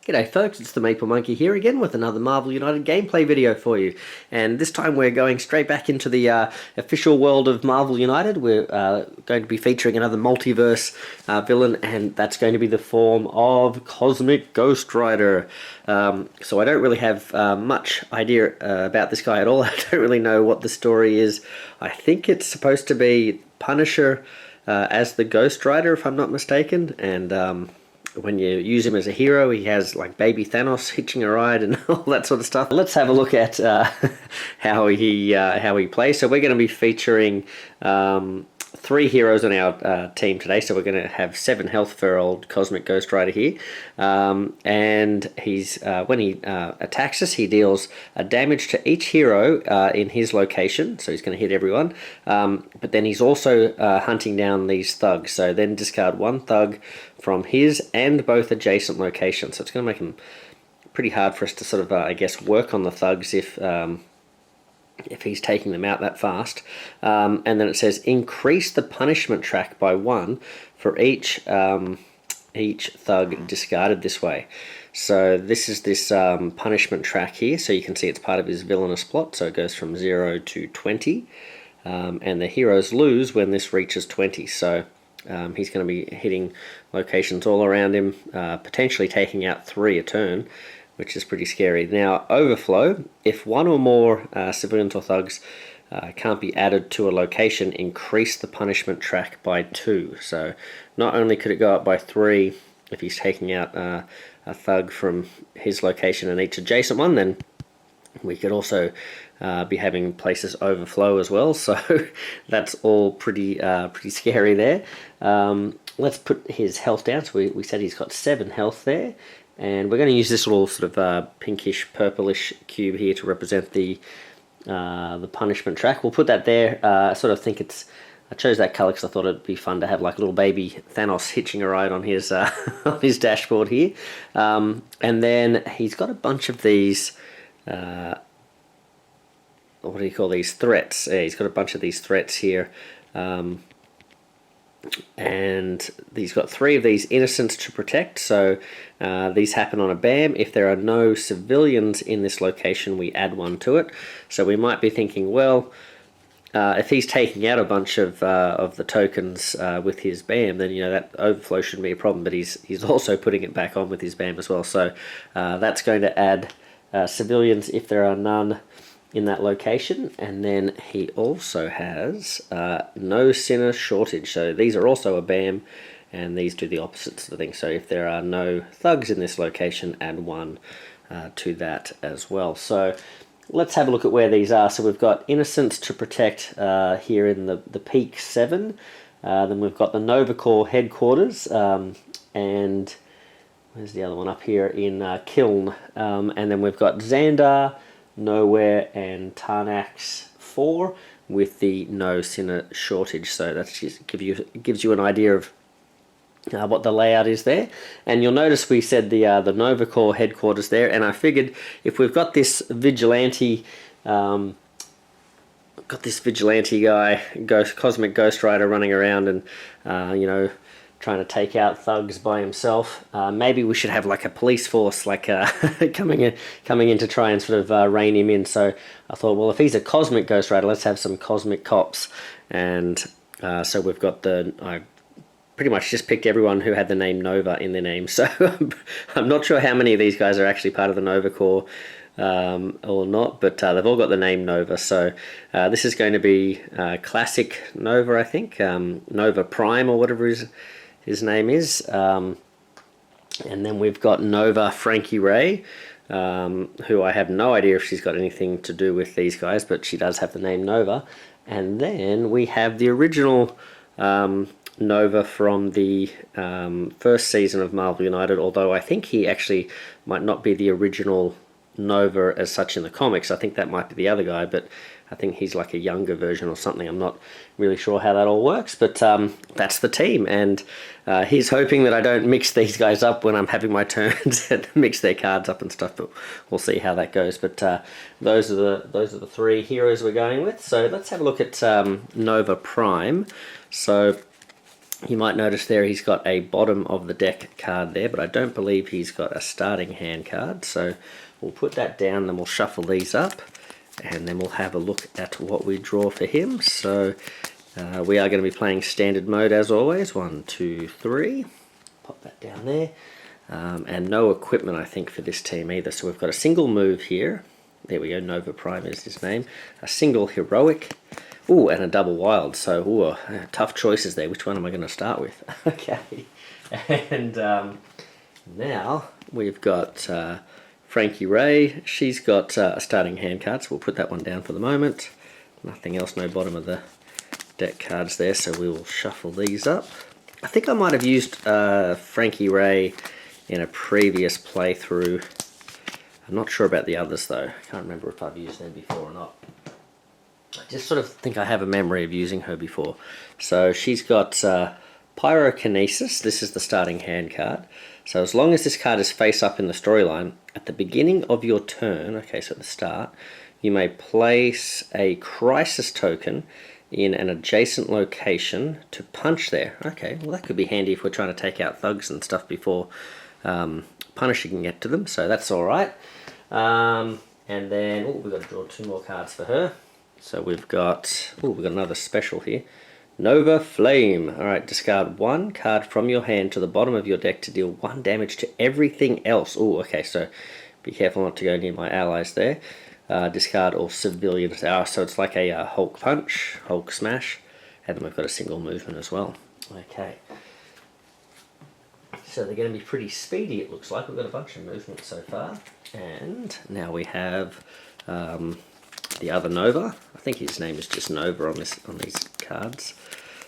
G'day folks, it's the Maple Monkey here again with another Marvel United gameplay video for you. And this time we're going straight back into the official world of Marvel United. We're going to be featuring another multiverse villain, and that's going to be the form of Cosmic Ghost Rider. So I don't really have much idea about this guy at all. I don't really know what the story is. I think it's supposed to be Punisher as the Ghost Rider, if I'm not mistaken, and when you use him as a hero, he has like baby Thanos hitching a ride and all that sort of stuff. Let's have a look at how he plays. So we're going to be featuring 3 heroes on our team today. So we're going to have 7 health for old Cosmic Ghost Rider here, and he's when he attacks us, he deals damage to each hero in his location. So he's going to hit everyone. But then he's also hunting down these thugs. So then discard 1 thug from his and both adjacent locations. So it's going to make him pretty hard for us to sort of, I guess, work on the thugs if he's taking them out that fast. And then it says increase the punishment track by 1 for each thug discarded this way. So this is this punishment track here. So you can see it's part of his villainous plot. So it goes from 0 to 20. And the heroes lose when this reaches 20. So he's going to be hitting locations all around him, potentially taking out 3 a turn, which is pretty scary. Now, overflow, if 1 or more civilians or thugs can't be added to a location, increase the punishment track by 2. So not only could it go up by 3 if he's taking out a thug from his location and each adjacent one, then we could also be having places overflow as well. So that's all pretty scary there. Let's put his health down. So we said he's got 7 health there. And we're going to use this little sort of pinkish, purplish cube here to represent the punishment track. We'll put that there. I sort of think I chose that colour because I thought it'd be fun to have like a little baby Thanos hitching a ride on his on his dashboard here. And then he's got a bunch of these. What do you call these threats? Yeah, he's got a bunch of these threats here. And he's got 3 of these innocents to protect. So these happen on a BAM. If there are no civilians in this location, we add 1 to it. So we might be thinking, well, if he's taking out a bunch of the tokens with his BAM, then that overflow shouldn't be a problem. But he's also putting it back on with his BAM as well. So that's going to add civilians if there are none in that location. And then he also has no sinner shortage. So these are also a BAM, and these do the opposite sort of thing. So if there are no thugs in this location, add 1 to that as well. So let's have a look at where these are. So we've got innocents to protect here in the Peak 7. Then we've got the Nova Corps headquarters, and where's the other one? Up here in Kiln. And then we've got Xandar, Nowhere, and Tarnax 4 with the no sinner shortage. So that just gives you an idea of what the layout is there. And you'll notice we said the Nova Corps headquarters there, and I figured if we've got this vigilante guy, Cosmic Ghost Rider running around and trying to take out thugs by himself, maybe we should have like a police force like coming in to try and sort of rein him in. So I thought, well, if he's a Cosmic Ghost Rider, let's have some Cosmic Cops. And so we've got I pretty much just picked everyone who had the name Nova in their name. So I'm not sure how many of these guys are actually part of the Nova Corps or not, but they've all got the name Nova. So this is going to be Classic Nova, I think, Nova Prime or whatever his name is. And then we've got Nova Frankie Ray, who I have no idea if she's got anything to do with these guys, but she does have the name Nova. And then we have the original Nova from the first season of Marvel United, although I think he actually might not be the original Nova as such in the comics. I think that might be the other guy, but I think he's like a younger version or something. I'm not really sure how that all works, but that's the team, and he's hoping that I don't mix these guys up when I'm having my turns and mix their cards up and stuff, but we'll see how that goes. But those are the 3 heroes we're going with. So let's have a look at Nova Prime. So You might notice there he's got a bottom of the deck card there, but I don't believe he's got a starting hand card. So we'll put that down, then we'll shuffle these up, and then we'll have a look at what we draw for him. So we are going to be playing standard mode as always. 1, 2, 3. Pop that down there. And no equipment, I think, for this team either. So we've got a single move here. There we go, Nova Prime is his name. A single heroic. Ooh, and a double wild. So, ooh, tough choices there. Which one am I going to start with? Okay. And now we've got Frankie Ray. She's got a starting hand card, so we'll put that one down for the moment. Nothing else, no bottom of the deck cards there, so we will shuffle these up. I think I might have used Frankie Ray in a previous playthrough. I'm not sure about the others though. I can't remember if I've used them before or not. I just sort of think I have a memory of using her before. So she's got Pyrokinesis. This is the starting hand card. So as long as this card is face up in the storyline, at the beginning of your turn, okay, so at the start, you may place a crisis token in an adjacent location to punch there. Okay, well that could be handy if we're trying to take out thugs and stuff before Punisher can get to them, so that's alright. And then, we've got to draw 2 more cards for her. So we've got another special here. Nova Flame. Alright, discard 1 card from your hand to the bottom of your deck to deal 1 damage to everything else. Oh, okay, so be careful not to go near my allies there. Discard all civilians. So it's like a Hulk punch, Hulk smash, and then we've got a single movement as well. Okay. So they're going to be pretty speedy, it looks like. We've got a bunch of movement so far. And now we have the other Nova. I think his name is just Nova on these cards.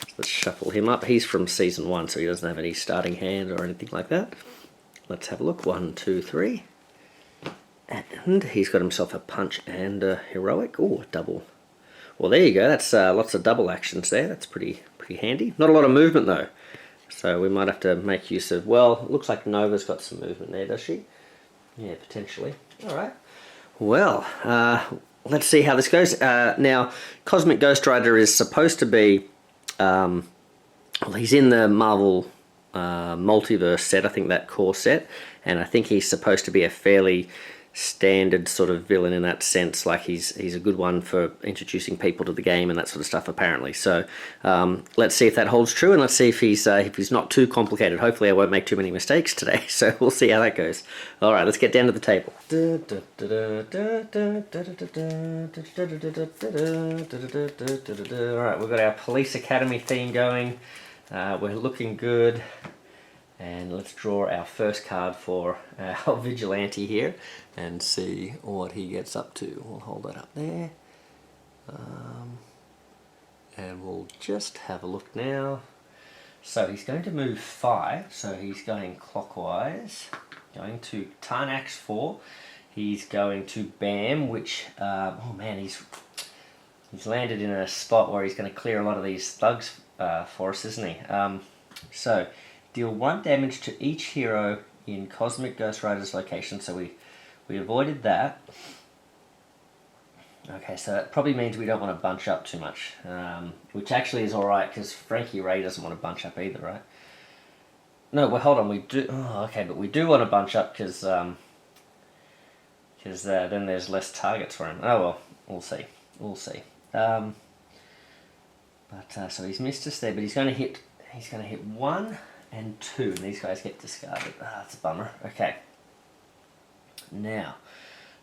So let's shuffle him up. He's from Season 1, so he doesn't have any starting hand or anything like that. Let's have a look. 1, 2, 3. And he's got himself a punch and a heroic. Oh, a double. Well, there you go. That's lots of double actions there. That's pretty handy. Not a lot of movement, though. So we might have to make use of... Well, it looks like Nova's got some movement there, does she? Yeah, potentially. Alright. Well, let's see how this goes. Now, Cosmic Ghost Rider is supposed to be... well, he's in the Marvel Multiverse set, I think that core set. And I think he's supposed to be a fairly standard sort of villain in that sense. Like he's a good one for introducing people to the game and that sort of stuff, apparently. So let's see if that holds true, and let's see if he's not too complicated. Hopefully I won't make too many mistakes today, so we'll see how that goes. Alright, let's get down to the table. Alright, we've got our Police Academy theme going. We're looking good. And let's draw our first card for our Vigilante here and see what he gets up to. We'll hold that up there. And we'll just have a look now. So he's going to move 5, so he's going clockwise. Going to Tarnax 4. He's going to Bam, which, oh man, he's landed in a spot where he's going to clear a lot of these thugs for us, isn't he? So... Deal 1 damage to each hero in Cosmic Ghost Rider's location, so we avoided that. Okay, so that probably means we don't want to bunch up too much, which actually is alright, because Frankie Ray doesn't want to bunch up either, right? No, well, hold on, we do... Oh, okay, but we do want to bunch up, because then there's less targets for him. Oh, well, we'll see. We'll see. So he's missed us there, but he's going to hit 1... and 2, and these guys get discarded. That's a bummer. Okay. Now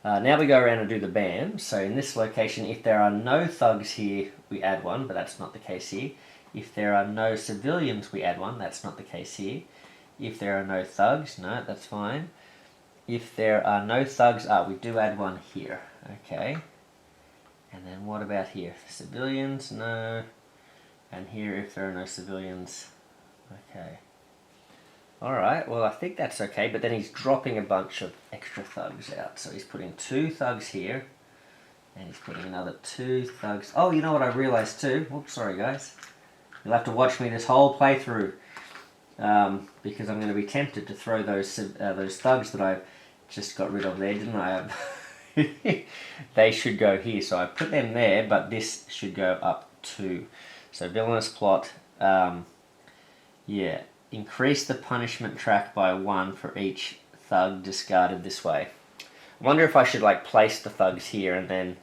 we go around and do the BAM. So in this location, if there are no thugs here, we add 1, but that's not the case here. If there are no civilians, we add 1. That's not the case here. If there are no thugs, no, that's fine. If there are no thugs, we do add 1 here. Okay. And then what about here? Civilians, no. And here, if there are no civilians, okay. Alright, well I think that's okay, but then he's dropping a bunch of extra thugs out. So he's putting 2 thugs here, and he's putting another 2 thugs. Oh, you know what I realised too? Oops, sorry guys. You'll have to watch me this whole playthrough, because I'm going to be tempted to throw those thugs that I just got rid of there, didn't I? They should go here, so I put them there, but this should go up too. So villainous plot... Yeah, increase the punishment track by 1 for each thug discarded this way. I wonder if I should like place the thugs here and then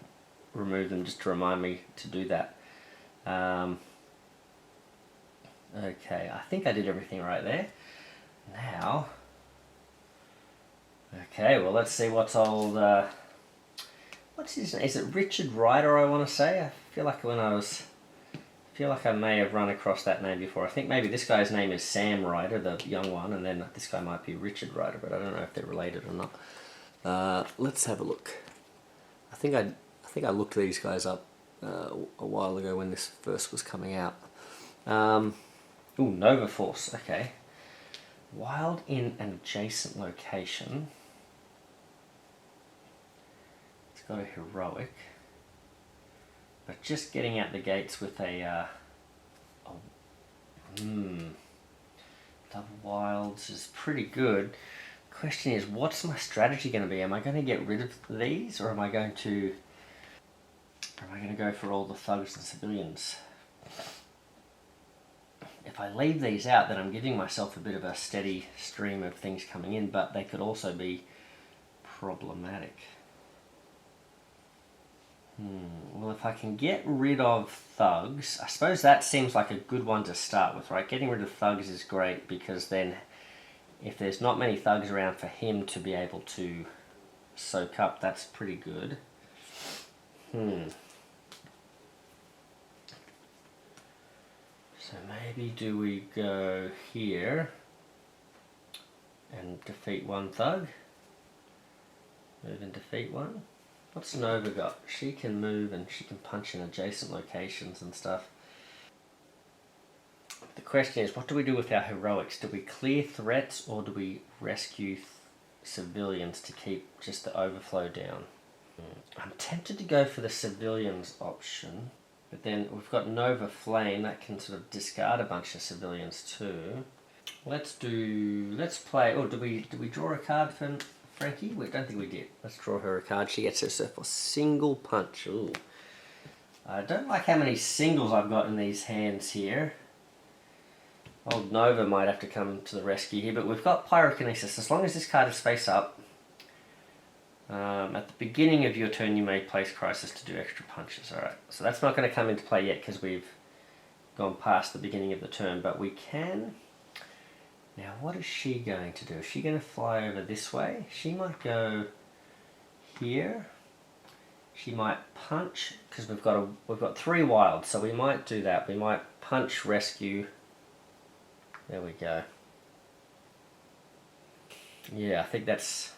remove them just to remind me to do that. Okay, I think I did everything right there. Now, okay, well let's see what's old, what's his name? Is it Richard Ryder I want to say? I feel like I may have run across that name before. I think maybe this guy's name is Sam Ryder, the young one, and then this guy might be Richard Ryder, but I don't know if they're related or not. Let's have a look. I think I looked these guys up a while ago when this first was coming out. Ooh, Nova Force, okay. Wild in an adjacent location. It's got a heroic. But just getting out the gates with a double wilds is pretty good. Question is, what's my strategy going to be? Am I going to get rid of these, or am I going to go for all the thugs and civilians? If I leave these out, then I'm giving myself a bit of a steady stream of things coming in, but they could also be problematic. Well, if I can get rid of thugs, I suppose that seems like a good one to start with, right? Getting rid of thugs is great, because then if there's not many thugs around for him to be able to soak up, that's pretty good. So maybe do we go here and defeat one thug? Move and defeat one? What's Nova got? She can move and she can punch in adjacent locations and stuff. The question is, what do we do with our heroics? Do we clear threats, or do we rescue civilians to keep just the overflow down? I'm tempted to go for the civilians option, but then we've got Nova Flame that can sort of discard a bunch of civilians too. Let's play. Oh, do we draw a card for Frankie? I don't think we did. Let's draw her a card. She gets herself a single punch. Ooh. I don't like how many singles I've got in these hands here. Old Nova might have to come to the rescue here, but we've got Pyrokinesis. As long as this card is face up, at the beginning of your turn you may place Crisis to do extra punches. Alright, so that's not going to come into play yet because we've gone past the beginning of the turn, but we can. Now what is she going to do? Is she going to fly over this way? She might go here. She might punch, because we've got 3 wilds, so we might do that. We might punch, rescue. There we go. Yeah, I think that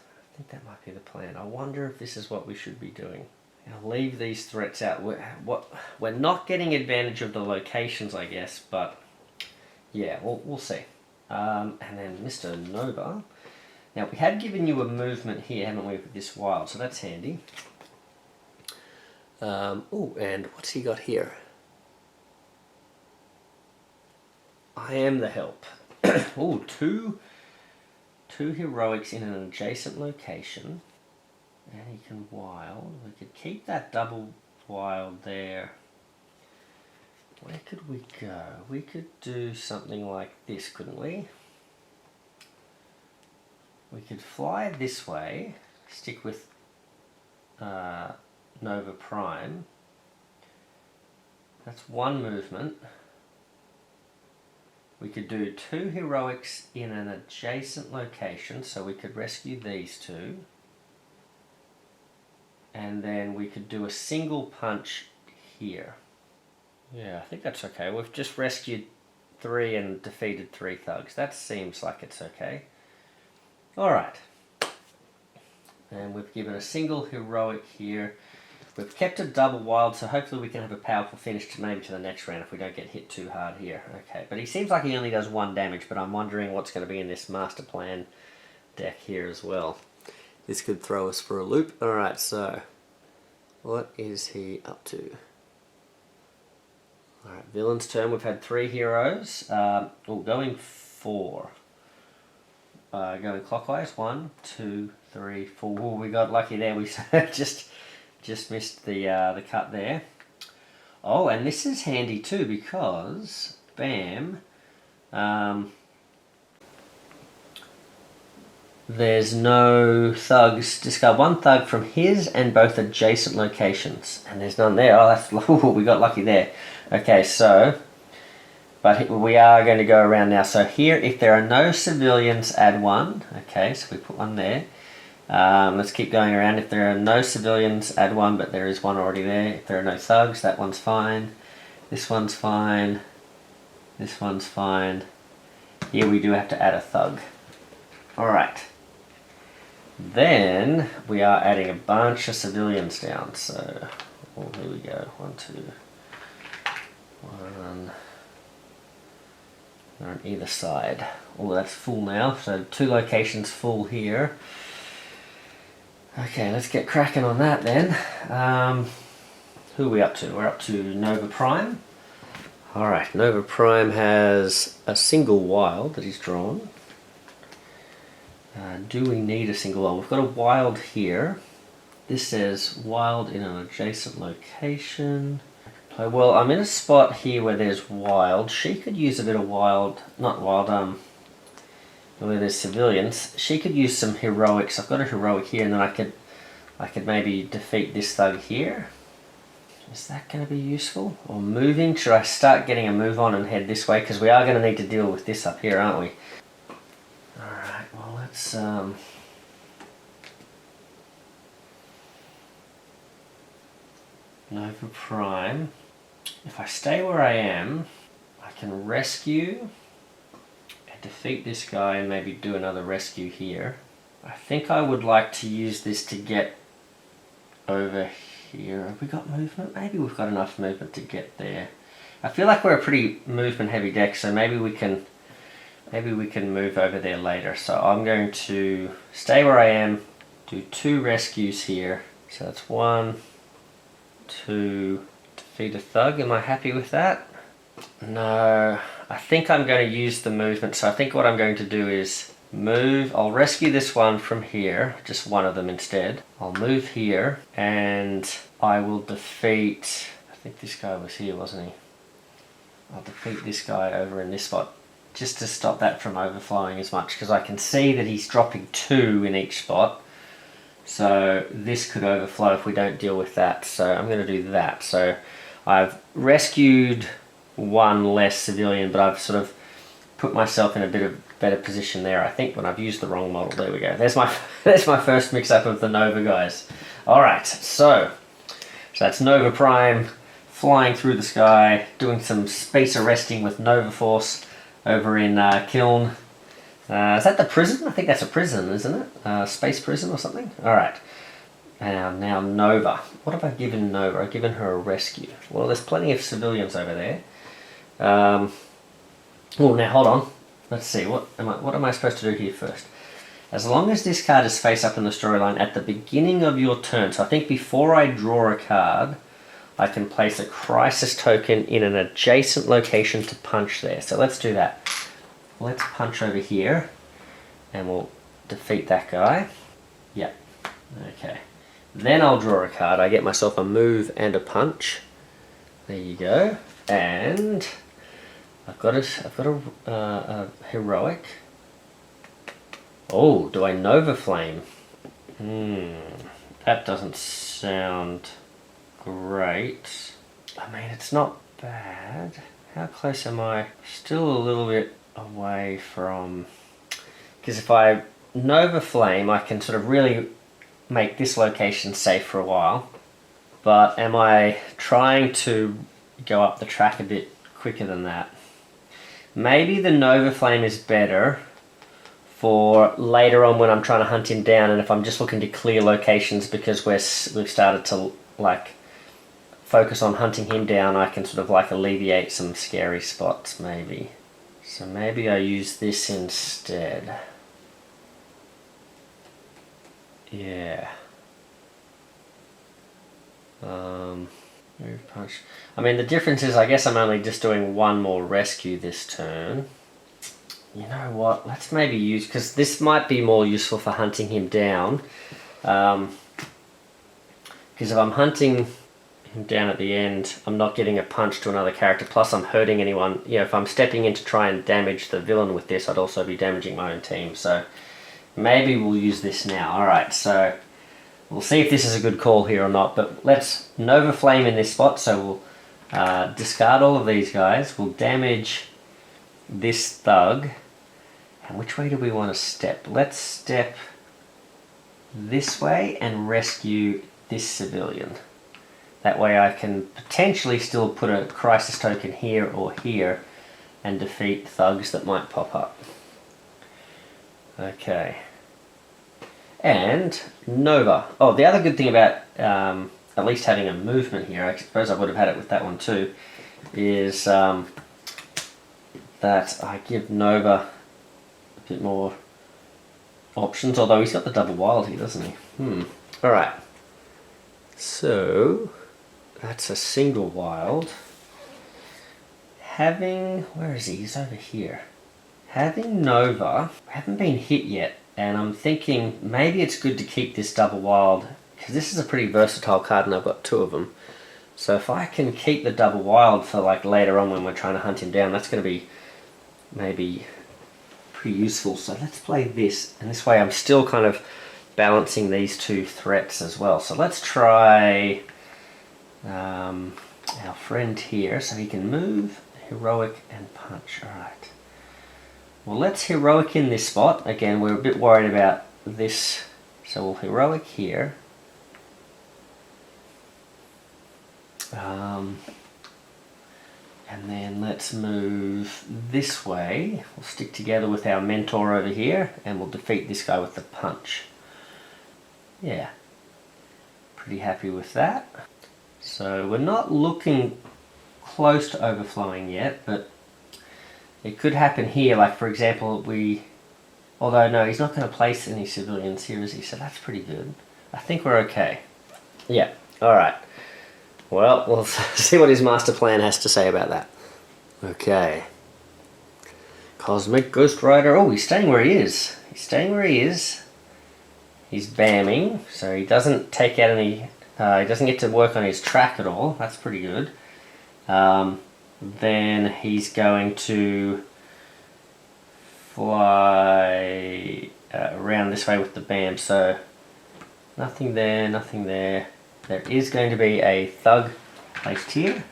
might be the plan. I wonder if this is what we should be doing. I'll leave these threats out. We're not getting advantage of the locations, I guess, but yeah, we'll see. And then Mr. Nova. Now we had given you a movement here, haven't we, with this wild, so that's handy. Oh, and what's he got here? I am the help. Oh, two heroics in an adjacent location. And he can wild. We could keep that double wild there. Where could we go? We could do something like this, couldn't we? We could fly this way, stick with Nova Prime. That's one movement. We could do 2 heroics in an adjacent location, so we could rescue these 2. And then we could do a single punch here. Yeah, I think that's okay. We've just rescued 3 and defeated 3 thugs. That seems like it's okay. Alright. And we've given a single heroic here. We've kept a double wild, so hopefully we can have a powerful finish to maybe to the next round if we don't get hit too hard here. Okay, but he seems like he only does 1 damage, but I'm wondering what's going to be in this master plan deck here as well. This could throw us for a loop. Alright, so what is he up to? Alright, villain's turn. We've had 3 heroes. Going 4. Going clockwise. 1, 2, 3, 4. Ooh, we got lucky there. We just missed the cut there. Oh, and this is handy too because, bam, There's no thugs. Discard one thug from his and both adjacent locations. And there's none there. Oh, that's, ooh, we got lucky there. Okay, so, but we are going to go around now. So here, if there are no civilians, add one. Okay, so we put one there. Let's keep going around. If there are no civilians, add one, but there is one already there. If there are no thugs, that one's fine. This one's fine. This one's fine. Here we do have to add a thug. Alright. Then we are adding a bunch of civilians down. So, oh, here we go. 1, 2, 1. They're on either side. Oh, that's full now. So 2 locations full here. Okay, let's get cracking on that then. Who are we up to? We're up to Nova Prime. Alright, Nova Prime has a single wild that he's drawn. Do we need a single wild? We've got a wild here. This says wild in an adjacent location. Well, I'm in a spot here where there's wild. She could use a bit of wild, not wild, where there's civilians. She could use some heroics. I've got a heroic here, and then I could maybe defeat this thug here. Is that going to be useful? Or moving? Should I start getting a move on and head this way? Because we are going to need to deal with this up here, aren't we? Alright, well let's Nova Prime. If I stay where I am, I can rescue and defeat this guy and maybe do another rescue here. I think I would like to use this to get over here. Have we got movement? Maybe we've got enough movement to get there. I feel like we're a pretty movement heavy deck, so maybe we can move over there later. So I'm going to stay where I am, do 2 rescues here. So that's 1, 2, defeat a thug. Am I happy with that? No, I think I'm going to use the movement. So I think what I'm going to do is move. I'll rescue this one from here, just one of them instead. I'll move here and I will defeat, I think this guy was here, wasn't he? I'll defeat this guy over in this spot, just to stop that from overflowing as much, because I can see that he's dropping 2 in each spot. So this could overflow if we don't deal with that. So I'm going to do that. So I've rescued 1 less civilian, but I've sort of put myself in a bit of better position there, I think, when I've used the wrong model. There we go. There's my first mix-up of the Nova guys. Alright, so that's Nova Prime flying through the sky, doing some space arresting with Nova Force over in Kiln. Is that the prison? I think that's a prison, isn't it? Space prison or something? Alright. Now Nova. What have I given Nova? I've given her a rescue. Well, there's plenty of civilians over there. Oh, now hold on. Let's see, what am I supposed to do here first? As long as this card is face up in the storyline at the beginning of your turn, so I think before I draw a card, I can place a crisis token in an adjacent location to punch there. So let's do that. Let's punch over here, and we'll defeat that guy. Yep, okay. Then I'll draw a card. I get myself a move and a punch. There you go. And I've got a heroic. Oh, do I Nova Flame? That doesn't sound great. I mean, it's not bad. How close am I? Still a little bit away from... Because if I Nova Flame, I can sort of really make this location safe for a while. But am I trying to go up the track a bit quicker than that? Maybe the Nova Flame is better for later on when I'm trying to hunt him down, and if I'm just looking to clear locations because we've started to like focus on hunting him down, I can sort of like alleviate some scary spots maybe. So maybe I use this instead. Yeah. Move punch. I mean, the difference is I guess I'm only just doing 1 more rescue this turn. You know what? Let's maybe use, because this might be more useful for hunting him down. Because if I'm hunting down at the end, I'm not getting a punch to another character, plus I'm hurting anyone. You know, if I'm stepping in to try and damage the villain with this, I'd also be damaging my own team. So maybe we'll use this now. Alright, so we'll see if this is a good call here or not, but let's Nova Flame in this spot, so we'll discard all of these guys. We'll damage this thug. And which way do we want to step? Let's step this way and rescue this civilian. That way I can potentially still put a crisis token here or here and defeat thugs that might pop up. Okay. And Nova. Oh, the other good thing about at least having a movement here, I suppose I would have had it with that one too, is that I give Nova a bit more options, although he's got the double wild here, doesn't he? Alright. So that's a single wild. Where is he? He's over here. Having Nova, I haven't been hit yet, and I'm thinking maybe it's good to keep this double wild, because this is a pretty versatile card and I've got two of them. So if I can keep the double wild for like later on when we're trying to hunt him down, that's going to be maybe pretty useful. So let's play this, and this way I'm still kind of balancing these two threats as well. So let's try our friend here, so he can move, heroic, and punch. Alright. Well, let's heroic in this spot. Again, we're a bit worried about this, so we'll heroic here. And then let's move this way. We'll stick together with our mentor over here, and we'll defeat this guy with the punch. Yeah, pretty happy with that. So we're not looking close to overflowing yet, but it could happen here. Like for example, although no, he's not going to place any civilians here, is he? So that's pretty good. I think we're okay. Yeah, alright. Well, we'll see what his master plan has to say about that. Okay. Cosmic Ghost Rider. Oh, he's staying where he is. He's staying where he is. He's bamming, so he doesn't take out any... he doesn't get to work on his track at all. That's pretty good. Then he's going to fly around this way with the BAM. So nothing there, nothing there. There is going to be a thug placed here.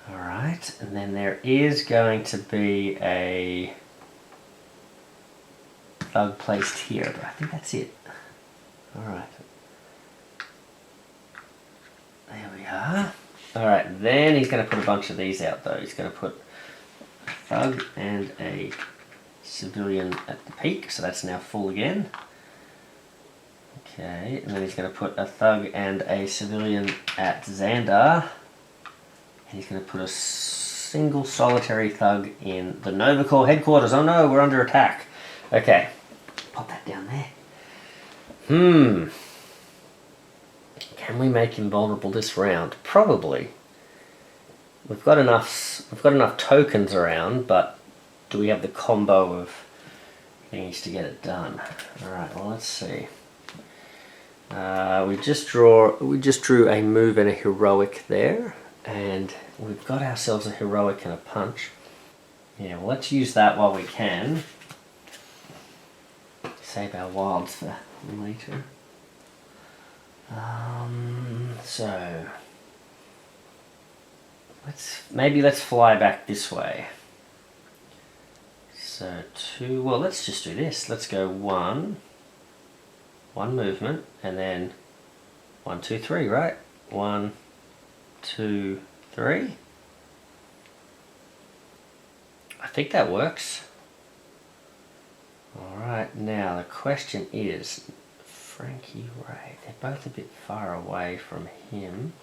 Alright, and then there is going to be a thug placed here, but I think that's it. Alright. There we are. Alright, then he's going to put a bunch of these out though. He's going to put a thug and a civilian at the peak, so that's now full again. Okay, and then he's going to put a thug and a civilian at Xandar. And he's going to put a single solitary thug in the Nova Corps headquarters. Oh no, we're under attack. Okay, pop that down there. Can we make him vulnerable this round? Probably. We've got enough tokens around, but do we have the combo of things to get it done? Alright, well let's see. We just drew a move and a heroic there, and we've got ourselves a heroic and a punch. Yeah, well let's use that while we can. Save our wilds for later. So let's fly back this way. So well let's just do this. Let's go one movement, and then 1, 2, 3, right? 1, 2, 3. I think that works. Alright, now the question is, Frankie Ray, they're both a bit far away from him.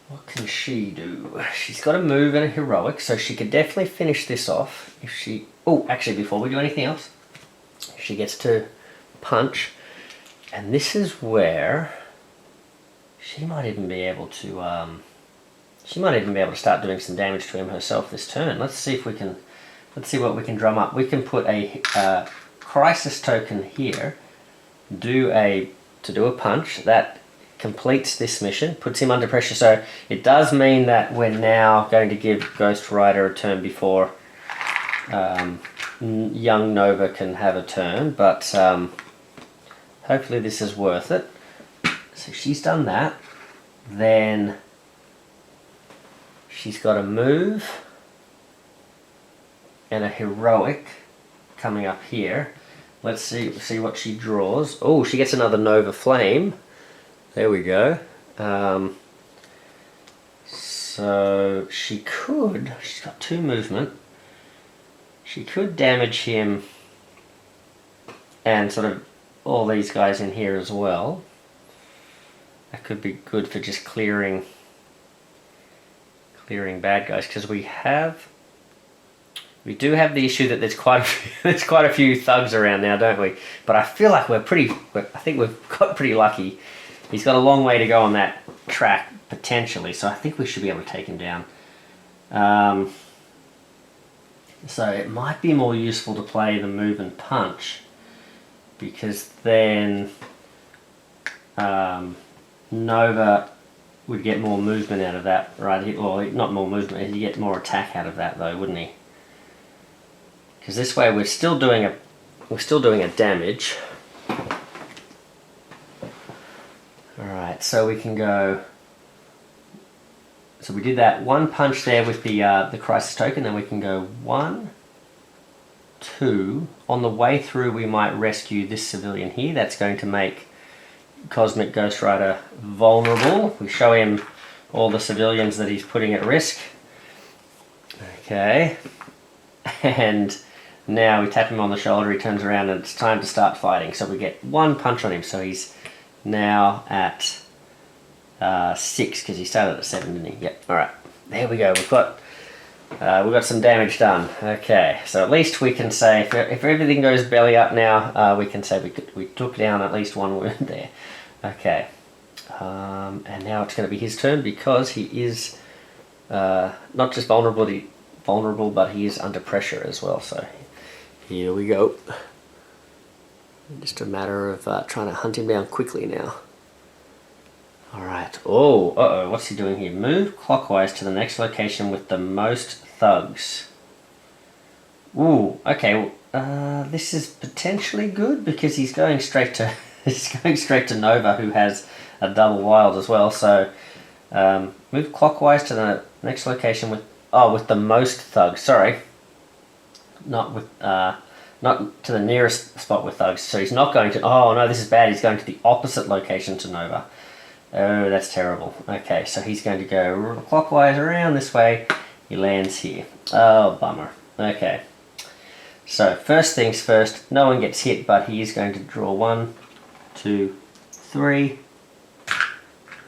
What can she do? She's got a move and a heroic, so she could definitely finish this off if she... Oh, actually, before we do anything else, she gets to punch, and this is where she might even be able to start doing some damage to him herself this turn. Let's see what we can drum up. We can put a crisis token here, to do a punch. That completes this mission, puts him under pressure. So it does mean that we're now going to give Ghost Rider a turn before young Nova can have a turn, but hopefully this is worth it. So she's done that. Then she's got a move and a heroic coming up here. Let's see what she draws. Oh, she gets another Nova Flame. There we go. So she's got 2 movement. She could damage him and sort of all these guys in here as well. That could be good for just clearing bad guys, because we do have the issue that there's quite a few thugs around now, don't we? But I feel like I think we've got pretty lucky. He's got a long way to go on that track potentially, so I think we should be able to take him down. So it might be more useful to play the move and punch, because then Nova would get more movement out of that, right? Well, not more movement, he'd get more attack out of that though, wouldn't he? Because this way we're still doing a damage. Alright, so we can go. So we did that 1 punch there with the crisis token, then we can go 1, 2. On the way through we might rescue this civilian here. That's going to make Cosmic Ghost Rider vulnerable. We show him all the civilians that he's putting at risk. Okay. And now we tap him on the shoulder, he turns around, and it's time to start fighting. So we get 1 punch on him, so he's now at 6, because he started at 7, didn't he? Yep. Alright, there we go. We've got some damage done. Okay, so at least we can say, if everything goes belly up now, we can say we took down at least 1 wound there. Okay, and now it's going to be his turn, because he is not just vulnerable, but he is under pressure as well. So here we go. Just a matter of trying to hunt him down quickly now. Alright. Oh, uh-oh, what's he doing here? Move clockwise to the next location with the most thugs. Ooh, okay. This is potentially good, because he's going straight to Nova, who has a double wild as well. So move clockwise to the next location with the most thugs. Sorry, not to the nearest spot with thugs. So he's not going to. Oh no, this is bad. He's going to the opposite location to Nova. Oh, that's terrible. Okay, so he's going to go clockwise around this way. He lands here. Oh, bummer. Okay. So first things first. No one gets hit, but he is going to draw 1, 2, 3.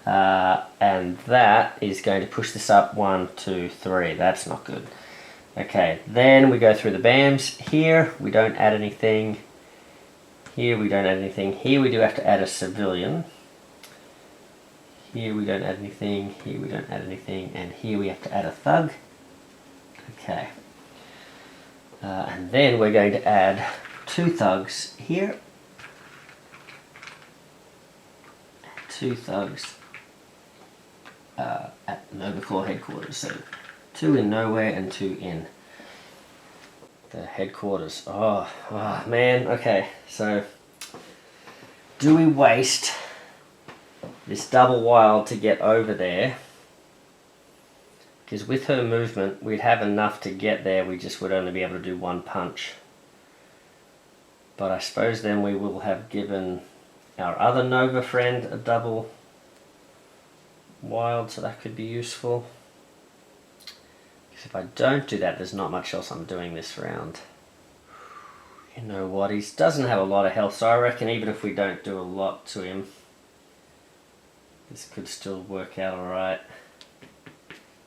And that is going to push this up 1, 2, 3. That's not good. Okay, then we go through the BAMs. Here we don't add anything. Here we don't add anything. Here we do have to add a civilian. Here we don't add anything. Here we don't add anything. And here we have to add a thug. Okay. And then we're going to add 2 thugs here. 2 thugs at Nova Corps headquarters. So 2 in nowhere and 2 in the headquarters. Oh man, okay. So do we waste this double wild to get over there? Because with her movement we'd have enough to get there, we just would only be able to do 1 punch. But I suppose then we will have given our other Nova friend a double wild, so that could be useful. Because if I don't do that, there's not much else I'm doing this round. You know what, he doesn't have a lot of health, so I reckon even if we don't do a lot to him, this could still work out alright.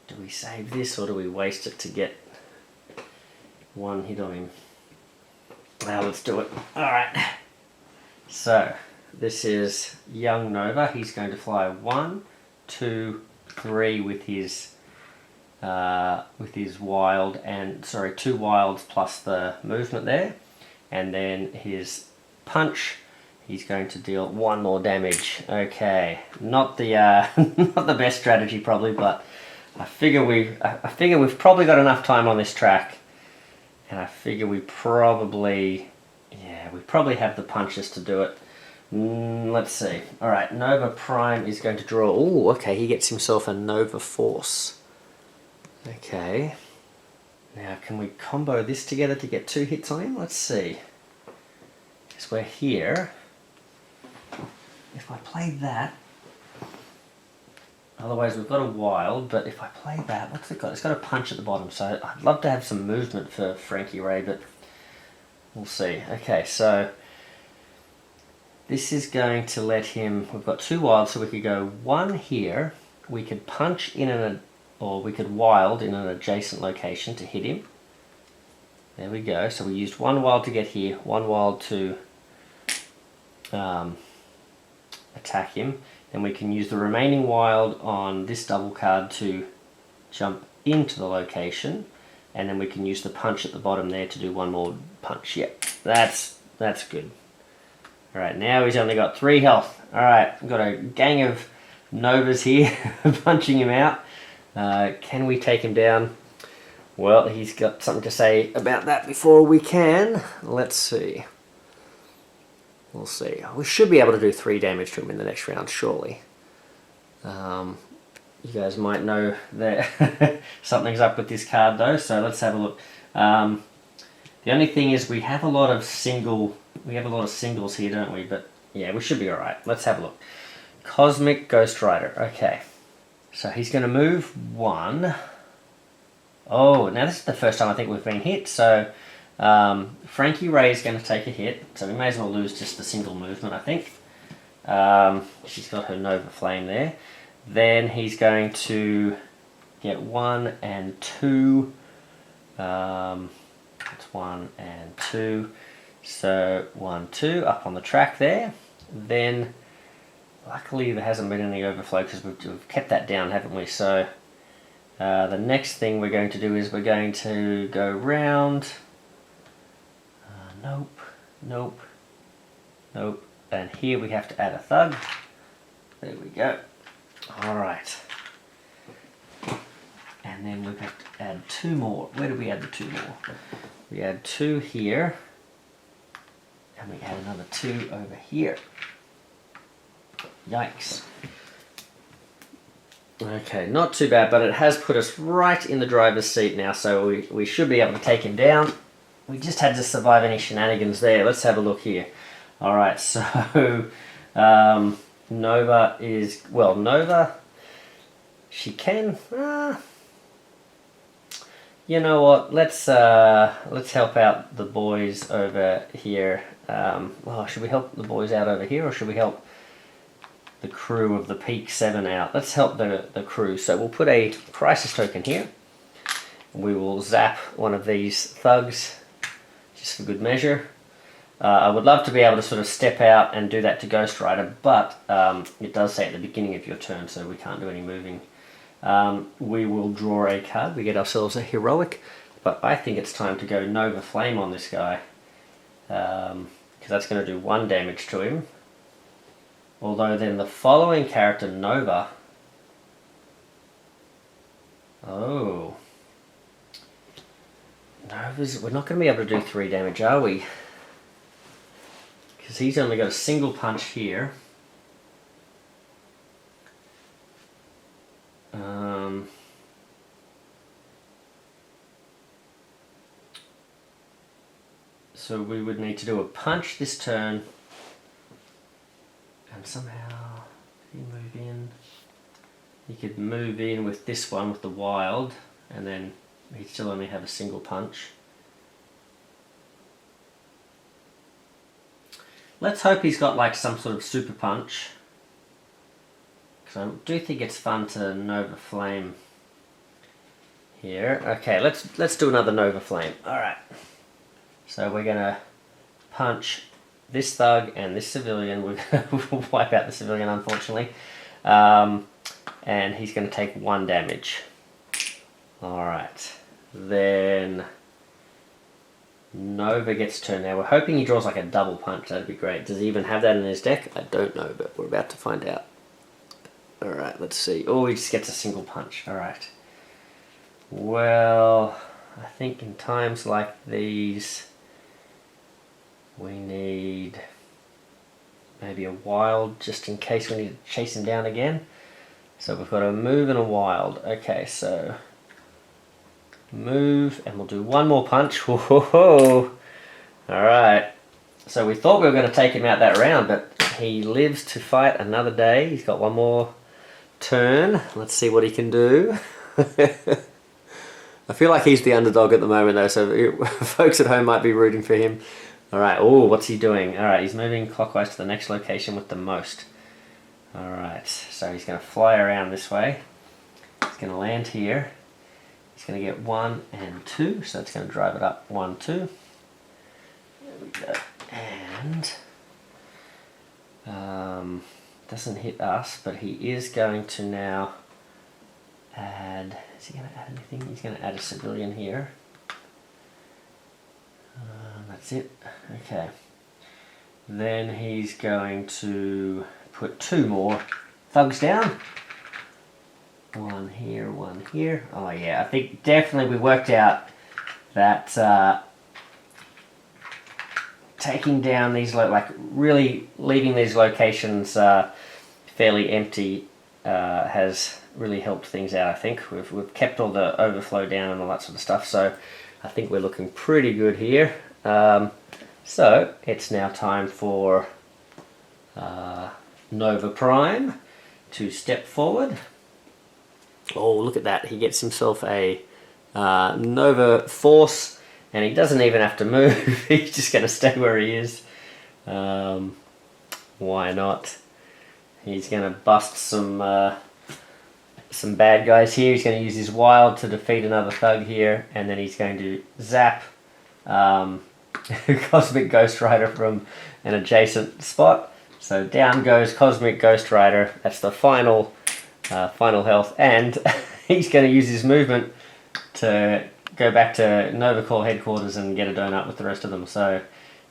Do we save this, or do we waste it to get 1 hit on him? Well, let's do it. Alright. So, this is young Nova. He's going to fly 1, 2, 3 with his wild, and 2 wilds plus the movement there, and then his punch. He's going to deal 1 more damage. Okay, not the not the best strategy probably, but I figure we've probably got enough time on this track, and I figure we probably have the punches to do it. Let's see. All right, Nova Prime is going to draw. Oh, okay, he gets himself a Nova Force. Okay. Now, can we combo this together to get 2 hits on him? Let's see. Because we're here. If I play that, otherwise we've got a wild, but if I play that, what's it got? It's got a punch at the bottom, so I'd love to have some movement for Frankie Ray, but we'll see. Okay, so this is going to let him, we've got 2 wilds, so we could go 1 here, we could punch in or we could wild in an adjacent location to hit him. There we go, so we used 1 wild to get here, 1 wild to attack him. Then we can use the remaining wild on this double card to jump into the location, and then we can use the punch at the bottom there to do 1 more punch. Yep, that's good. Alright, now he's only got 3 health. Alright, we've got a gang of Novas here punching him out. Can we take him down? Well, he's got something to say about that before we can. Let's see. We'll see. We should be able to do 3 damage to him in the next round, surely. You guys might know that something's up with this card though, so let's have a look. The only thing is we have a lot of singles here, don't we? But yeah, we should be alright. Let's have a look. Cosmic Ghost Rider. Okay. So he's going to move 1. Oh, now this is the first time I think we've been hit, so Frankie Ray is going to take a hit, so we may as well lose just the single movement, I think. She's got her Nova Flame there. Then he's going to get 1 and 2. It's 1 and 2. So 1, 2 up on the track there. Then, luckily there hasn't been any overflow because we've kept that down, haven't we? So the next thing we're going to do is we're going to go round. Nope, nope, nope. And here we have to add a thug. There we go. Alright. And then we have to add 2 more. Where do we add the 2 more? We add 2 here. And we add another 2 over here. Yikes. Okay, not too bad, but it has put us right in the driver's seat now, so we should be able to take him down. We just had to survive any shenanigans there. Let's have a look here. Alright, so Nova is, well, Nova, she can, you know what, let's help out the boys over here. Should we help the boys out over here, or should we help the crew of the Peak 7 out? Let's help the crew. So we'll put a crisis token here. We will zap one of these thugs, just for good measure. I would love to be able to sort of step out and do that to Ghost Rider, but it does say at the beginning of your turn, so we can't do any moving. We will draw a card. We get ourselves a heroic, but I think it's time to go Nova Flame on this guy, because that's going to do 1 damage to him. Although then the following character, Nova, oh, Nova's, we're not going to be able to do 3 damage, are we? Because he's only got a single punch here. So we would need to do a punch this turn. And somehow, he move in. He could move in with this one, with the wild, and then he'd still only have a single punch. Let's hope he's got like some sort of super punch, because I do think it's fun to Nova Flame here. Okay, let's do another Nova Flame. All right. So we're gonna punch this thug and this civilian. We'll wipe out the civilian, unfortunately, and he's going to take 1 damage. All right. Then Nova gets turn now. We're hoping he draws like a double punch. That'd be great. Does he even have that in his deck? I don't know, but we're about to find out. Alright, let's see. Oh, he just gets a single punch. Alright. Well, I think in times like these, we need maybe a wild just in case we need to chase him down again. So we've got a move and a wild. Okay, so move, and we'll do one more punch. Whoa! Alright, so we thought we were going to take him out that round, but he lives to fight another day. He's got one more turn. Let's see what he can do. I feel like he's the underdog at the moment though, so folks at home might be rooting for him. Alright, oh, what's he doing? Alright, he's moving clockwise to the next location with the most. Alright, so he's going to fly around this way. He's going to land here. He's going to get 1 and 2, so it's going to drive it up 1, 2. There we go. And doesn't hit us, but he is going to now add. Is he going to add anything? He's going to add a civilian here. That's it. Okay. Then he's going to put 2 more thugs down. 1 here, 1 here. Oh yeah, I think definitely we worked out that taking down these, like really leaving these locations fairly empty has really helped things out. I think we've kept all the overflow down and all that sort of stuff, so I think we're looking pretty good here. So it's now time for Nova Prime to step forward. Oh, look at that. He gets himself a Nova Force, and he doesn't even have to move. He's just going to stay where he is. Why not? He's going to bust some bad guys here. He's going to use his wild to defeat another thug here, and then he's going to zap Cosmic Ghost Rider from an adjacent spot. So down goes Cosmic Ghost Rider. That's the final health, and he's going to use his movement to go back to Nova Corps headquarters and get a donut with the rest of them. So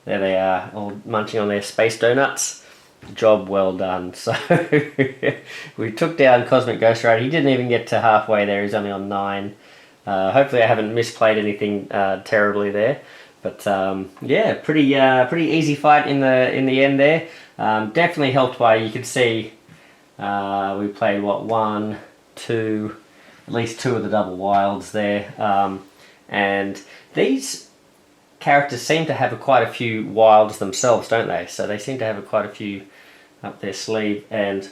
there they are, all munching on their space donuts. Job well done. So we took down Cosmic Ghost Rider. He didn't even get to halfway there. He's only on 9. Hopefully I haven't misplayed anything terribly there. But yeah, pretty easy fight in the end there. Definitely helped by, you could see we played what, 1, 2, at least 2 of the double wilds there, and these characters seem to have quite a few wilds themselves, don't they? So they seem to have quite a few up their sleeve, and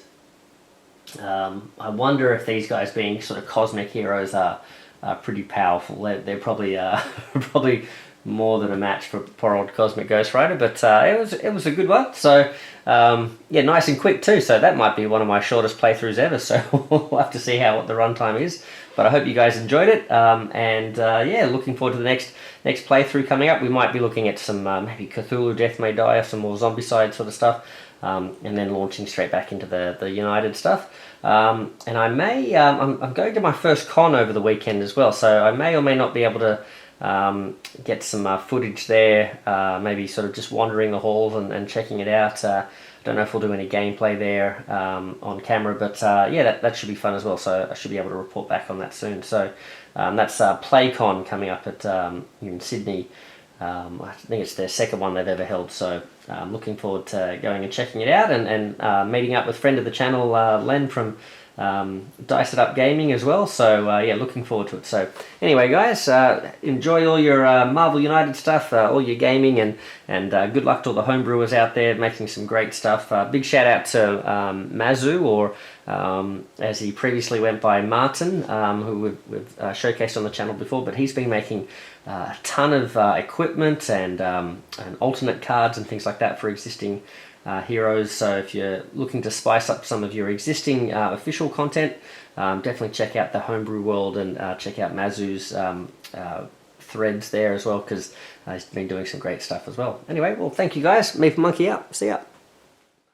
I wonder if these guys, being sort of cosmic heroes, are pretty powerful. They're probably probably more than a match for poor old Cosmic Ghost Rider, but it was a good one. So yeah, nice and quick too, so that might be one of my shortest playthroughs ever, so we'll have to see what the runtime is. But I hope you guys enjoyed it, and yeah, looking forward to the next playthrough coming up. We might be looking at some maybe Cthulhu Death May Die, or some more Zombicide sort of stuff, and then launching straight back into the United stuff. And I may, I'm going to my first con over the weekend as well, so I may or may not be able to get some footage there, maybe sort of just wandering the halls and checking it out. I don't know if we'll do any gameplay there on camera, but yeah, that should be fun as well, so I should be able to report back on that soon. So that's PlayCon coming up at in Sydney. I think it's their second one they've ever held, so I'm looking forward to going and checking it out, and meeting up with friend of the channel, Len from Dice It Up Gaming as well. So yeah, looking forward to it. So anyway, guys, enjoy all your Marvel United stuff, all your gaming, and good luck to all the homebrewers out there making some great stuff. Big shout out to Mazu, or as he previously went by, Martin, who we've showcased on the channel before, but he's been making a ton of equipment and alternate cards and things like that for existing heroes. So if you're looking to spice up some of your existing official content, definitely check out the Homebrew World, and check out Mazu's threads there as well, because he's been doing some great stuff as well. Anyway, well, thank you guys. Me for Monkey out. See ya.